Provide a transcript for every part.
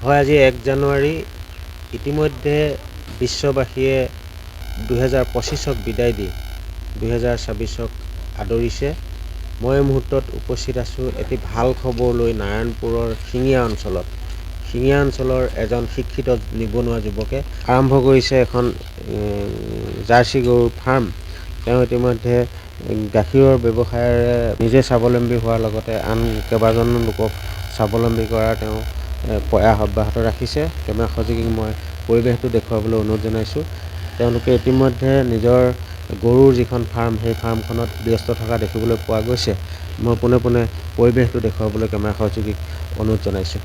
হয়, আজি 1 জানুৱাৰী। ইতিমধ্যে বিশ্ববাসীয়ে 2025ক বিদায় দি 2026ক আদৰিছে। মই এই মুহূৰ্তত উপস্থিত আছোঁ এটি ভাল খবৰ লৈ নাৰায়ণপুৰৰ শিঙীয়া অঞ্চলৰ এজন শিক্ষিত নিবনুৱা যুৱকে আৰম্ভ কৰিছে এখন জাৰ্চি গৰুৰ ফাৰ্ম। তেওঁ ইতিমধ্যে গাখীৰৰ ব্যৱসায়েৰে নিজে স্বাৱলম্বী হোৱাৰ লগতে আন কেইবাজনো লোকক স্বাৱলম্বী কৰাৰ তেওঁ প্ৰয়াস অব্যাহত ৰাখিছে। কেমেৰা সহযোগীক মই পৰিৱেশটো দেখুৱাবলৈ অনুৰোধ জনাইছোঁ। তেওঁলোকে ইতিমধ্যে নিজৰ গৰুৰ যিখন ফাৰ্ম, সেই ফাৰ্মখনত ব্যস্ত থকা দেখিবলৈ পোৱা গৈছে। মই পোনে পোনে পৰিৱেশটো দেখুৱাবলৈ কেমেৰা সহযোগীক অনুৰোধ জনাইছোঁ।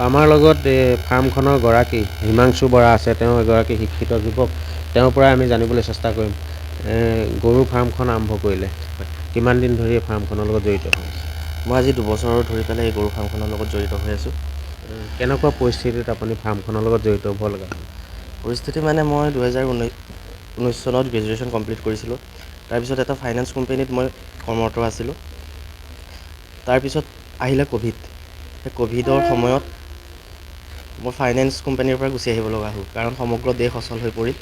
আমাৰ লগত ফাৰ্মখনৰ গৰাকী হিমাংশু বৰা আছে। তেওঁ এগৰাকী শিক্ষিত যুৱক। তেওঁৰ পৰাই আমি জানিবলৈ চেষ্টা কৰিম গৰুৰ ফাৰ্মখন আৰম্ভ কৰিলে কিমান দিন ধৰি এই ফাৰ্মখনৰ লগত জড়িত হৈছে? মই আজি 2 বছৰ ধৰি পেলাই এই গৰু ফাৰ্মখনৰ লগত জড়িত হৈ আছোঁ। কেনেকুৱা পৰিস্থিতিত আপুনি ফাৰ্মখনৰ লগত জড়িত হ'ব লগা হ'ল? পৰিস্থিতি মানে মই 2019 চনত গ্ৰেজুৱেশ্যন কমপ্লিট কৰিছিলোঁ। তাৰপিছত এটা ফাইনেন্স কোম্পানীত মই কৰ্মৰত আছিলোঁ। তাৰপিছত আহিলে ক'ভিড। সেই ক'ভিডৰ সময়ত মই ফাইনেন্স কোম্পানীৰ পৰা গুচি আহিব লগা হ'ল, কাৰণ সমগ্ৰ দেশ অচল হৈ পৰিল।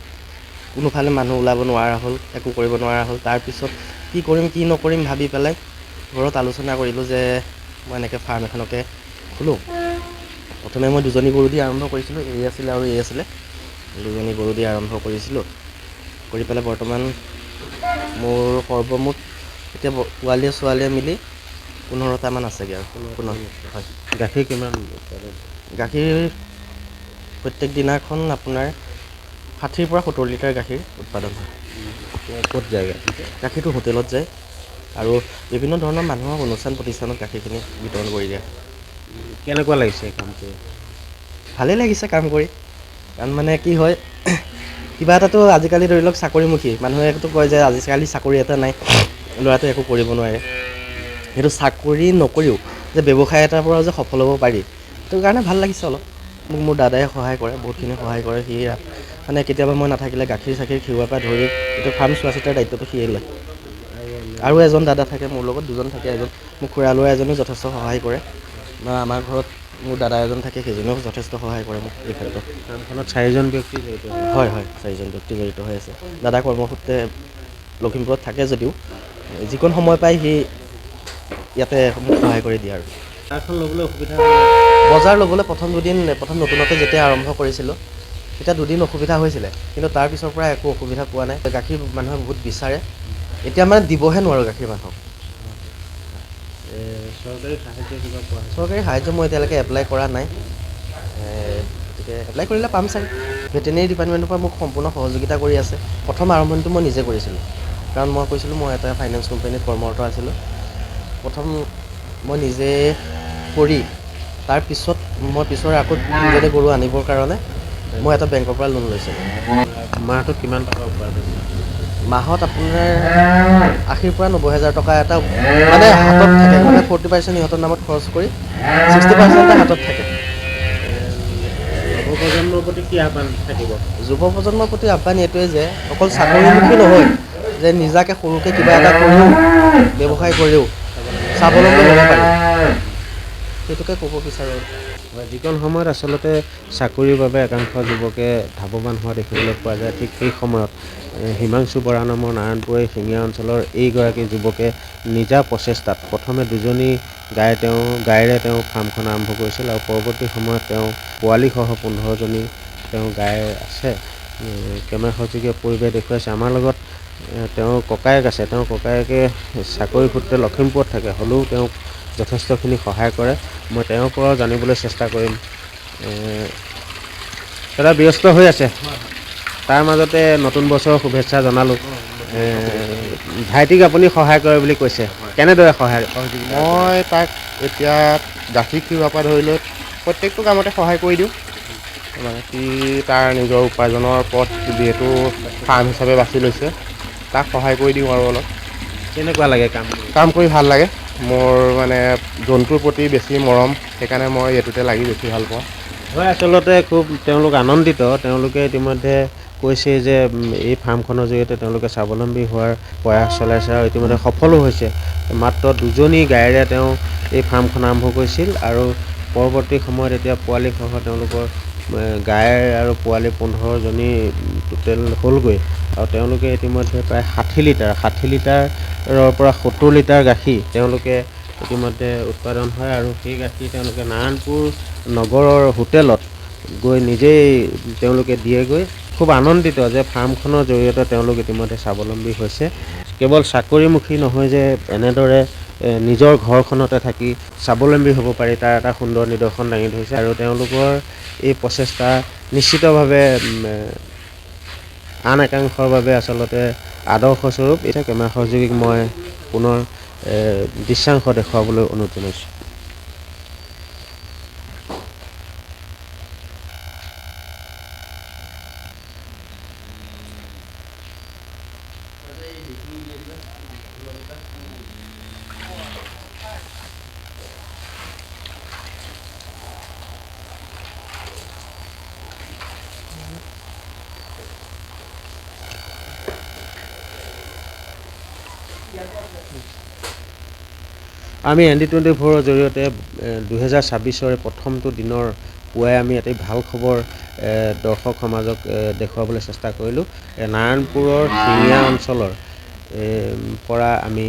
কোনোফালে মানুহ ওলাব নোৱাৰা হ'ল, একো কৰিব নোৱাৰা হ'ল। তাৰপিছত কি কৰিম কি নকৰিম ভাবি পেলাই ঘৰত আলোচনা কৰিলোঁ যে মই এনেকৈ ফাৰ্ম এখনকে খোলোঁ। প্ৰথমে মই 2জনী গৰু দি আৰম্ভ কৰিছিলোঁ, এই আছিলে আৰু এই আছিলে। 2জনী গৰু দি আৰম্ভ কৰিছিলোঁ। কৰি পেলাই বৰ্তমান মোৰ সৰ্বমুঠ এতিয়া পোৱালীয়ে ছোৱালীয়ে মিলি 15টামান আছেগৈ আৰু। হয়। গাখীৰ কিমান? গাখীৰ প্ৰত্যেক দিনাখন আপোনাৰ 60ৰ পৰা 70 লিটাৰ গাখীৰ উৎপাদন হয়। ক'ত যায় গাখীৰটো হোটেলত যায় আৰু বিভিন্ন ধৰণৰ মানুহক অনুষ্ঠান প্ৰতিষ্ঠানত গাখীৰখিনি বিতৰণ কৰি দিয়ে। কেনেকুৱা লাগিছে কাম কৰি? ভালেই লাগিছে কাম কৰি। কাৰণ মানে কি হয়, কিবা এটাতো আজিকালি ধৰি লওক চাকৰিমুখী মানুহেতো কয় যে আজিকালি চাকৰি এটা নাই, ল'ৰাটোৱে একো কৰিব নোৱাৰে। সেইটো চাকৰি নকৰিও যে ব্যৱসায় এটাৰ পৰা যে সফল হ'ব পাৰি, সেইটো কাৰণে ভাল লাগিছে অলপ। মোক মোৰ দাদাই সহায় কৰে, বহুতখিনি সহায় কৰে। সি মানে কেতিয়াবা মই নাথাকিলে গাখীৰ চাখীৰ খিৰোৱাৰ পৰা ধৰি এইটো ফাৰ্ম চোৱা চিতাৰ দায়িত্বটো সিয়ে লয়। আৰু এজন দাদা থাকে মোৰ লগত, 2জন থাকে। এজন মোৰ খুৰা ল'ৰা এজনেও যথেষ্ট সহায় কৰে। আমাৰ ঘৰত মোৰ দাদা এজন থাকে, সেইজনেও যথেষ্ট সহায় কৰে মোক এই ক্ষেত্ৰত। ফাৰ্মখনত 4জন ব্যক্তি জড়িত? হয়, 4জন ব্যক্তি জড়িত হৈ আছে। দাদা কৰ্মসূত্ৰে লখিমপুৰত থাকে যদিও যিকণ সময় পায় সি ইয়াতে মোক সহায় কৰি দিয়ে আৰু। বজাৰখন ল'বলৈ অসুবিধা? বজাৰ ল'বলৈ প্ৰথম নতুনতে যেতিয়া আৰম্ভ কৰিছিলোঁ তেতিয়া 2 দিন অসুবিধা হৈছিলে, কিন্তু তাৰ পিছৰ পৰা একো অসুবিধা পোৱা নাই। গাখীৰ মানুহে বহুত বিচাৰে। এতিয়া মানে দিবহে নোৱাৰোঁ গাখীৰ মানুহক। চৰকাৰী সাহায্য কিবা পোৱা? চৰকাৰী সাহায্য মই এতিয়ালৈকে এপ্লাই কৰা নাই। গতিকে এপ্লাই কৰিলে পাম চাগে। ভেটেনেৰী ডিপাৰ্টমেণ্টৰ পৰা মোক সম্পূৰ্ণ সহযোগিতা কৰি আছে। প্ৰথম আৰম্ভণিটো মই নিজে কৰিছিলোঁ, কাৰণ মই কৈছিলোঁ মই এটা ফাইনেন্স কোম্পানীত কৰ্মৰত আছিলোঁ। প্ৰথম মই নিজে কৰি তাৰপিছত মই পিছৰে আকৌ 3জনী গৰু আনিবৰ কাৰণে মই এটা বেংকৰ পৰা লোন লৈছিলোঁ। মাহটোত কিমান টকা উপাৰ্জন? মাহত আপোনাৰ 80,000 পৰা 90,000 টকা এটা মানে হাতত থাকে। মানে 40% ইহঁতৰ নামত খৰচ কৰি 60% হাতত থাকে। যুৱ প্ৰজন্মৰ প্ৰতি কি আহ্বান থাকিব? যুৱ প্ৰজন্মৰ প্ৰতি আহ্বান এইটোৱে যে অকল চাকৰিমুখী নহয়, যে নিজাকৈ সৰুকৈ কিবা এটা কৰিও ব্যৱসায় কৰিও স্বাৱলম্বী হ'ব পাৰি, সেইটোকে ক'ব বিচাৰোঁ। যিকণ সময়ত আচলতে চাকৰিৰ বাবে একাংশ যুৱকে ধাৱমান হোৱা দেখিবলৈ পোৱা যায়, ঠিক সেই সময়ত হিমাংশু বৰা নামৰ নাৰায়ণপুৰ শিঙীয়া অঞ্চলৰ এইগৰাকী যুৱকে নিজা প্ৰচেষ্টাত প্ৰথমে 2জনী গাইৰে তেওঁ ফাৰ্মখন আৰম্ভ কৰিছিল আৰু পৰৱৰ্তী সময়ত তেওঁ পোৱালীসহ 15জনী তেওঁ গাই আছে। কেমেৰা সহযোগীয়ে পৰিৱেশ দেখুৱাইছে। আমাৰ লগত তেওঁৰ ককায়েক আছে। তেওঁৰ ককায়েকে চাকৰি সূত্ৰে লখিমপুৰত থাকে, হ'লেও তেওঁক যথেষ্টখিনি সহায় কৰে। মই তেওঁৰ পৰাও জানিবলৈ চেষ্টা কৰিম। দাদা ব্যস্ত হৈ আছে, তাৰ মাজতে নতুন বছৰৰ শুভেচ্ছা জনালোঁ। ভাইটিক আপুনি সহায় কৰে বুলি কৈছে, কেনেদৰে সহায়? মই তাক এতিয়া গাখীৰ খিৰোৱাৰ পৰা ধৰি লৈ প্ৰত্যেকটো কামতে সহায় কৰি দিওঁ। মানে সি তাৰ নিজৰ উপাৰ্জনৰ পথ যিহেতু ফাৰ্ম হিচাপে বাছি লৈছে, তাক সহায় কৰি দিওঁ আৰু অলপ। কেনেকুৱা লাগে কাম কৰি ভাল লাগে। মোৰ মানে জন্তুৰ প্ৰতি বেছি মৰম, সেইকাৰণে মই এইটোতে লাগি বেছি ভাল পাওঁ। হয়, আচলতে খুব তেওঁলোক আনন্দিত। তেওঁলোকে ইতিমধ্যে কৈছে যে এই ফাৰ্মখনৰ জৰিয়তে তেওঁলোকে স্বাৱলম্বী হোৱাৰ প্ৰয়াস চলাইছে আৰু ইতিমধ্যে সফলো হৈছে। মাত্ৰ 2জনী গাইৰে তেওঁ এই ফাৰ্মখন আৰম্ভ কৰিছিল আৰু পৰৱৰ্তী সময়ত এতিয়া পোৱালিসহ তেওঁলোকৰ গাই আৰু পোৱালি 15জনী টোটেল হ'লগৈ আৰু তেওঁলোকে ইতিমধ্যে প্ৰায় 60 লিটাৰৰ পৰা 70 লিটাৰ গাখীৰ তেওঁলোকে ইতিমধ্যে উৎপাদন হয় আৰু সেই গাখীৰ তেওঁলোকে নাৰায়ণপুৰ নগৰৰ হোটেলত গৈ নিজেই তেওঁলোকে দিয়েগৈ। খুব আনন্দিত যে ফাৰ্মখনৰ জৰিয়তে তেওঁলোক ইতিমধ্যে স্বাৱলম্বী হৈছে। কেৱল চাকৰিমুখী নহয় যে এনেদৰে নিজৰ ঘৰখনতে থাকি স্বাৱলম্বী হ'ব পাৰি, তাৰ এটা সুন্দৰ নিদৰ্শন দাঙি ধৰিছে আৰু তেওঁলোকৰ এই প্ৰচেষ্টা নিশ্চিতভাৱে আন একাংশৰ বাবে আচলতে আদৰ্শস্বৰূপ। এতিয়া কেমেৰা সহযোগীক মই পুনৰ দৃশ্যাংশ দেখুৱাবলৈ অনুৰোধ জনাইছোঁ। আমি ND24ৰ জৰিয়তে 2026 প্ৰথমটো দিনৰ পুৱাই আমি এটি ভাল খবৰ দৰ্শক সমাজক দেখুৱাবলৈ চেষ্টা কৰিলোঁ। নাৰায়ণপুৰৰ শিঙীয়া অঞ্চলৰ পৰা আমি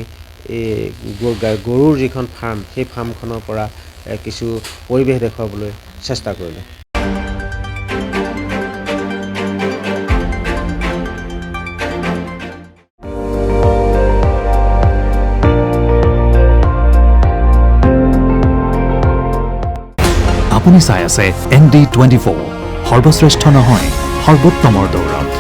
এই গৰুৰ যিখন ফাৰ্ম, সেই ফাৰ্মখনৰ পৰা কিছু পৰিৱেশ দেখুৱাবলৈ চেষ্টা কৰিলোঁ। আপুনি চাই আছে ND24, সৰ্বশ্ৰেষ্ঠ নহয় সৰ্বোত্তমৰ দৌৰত।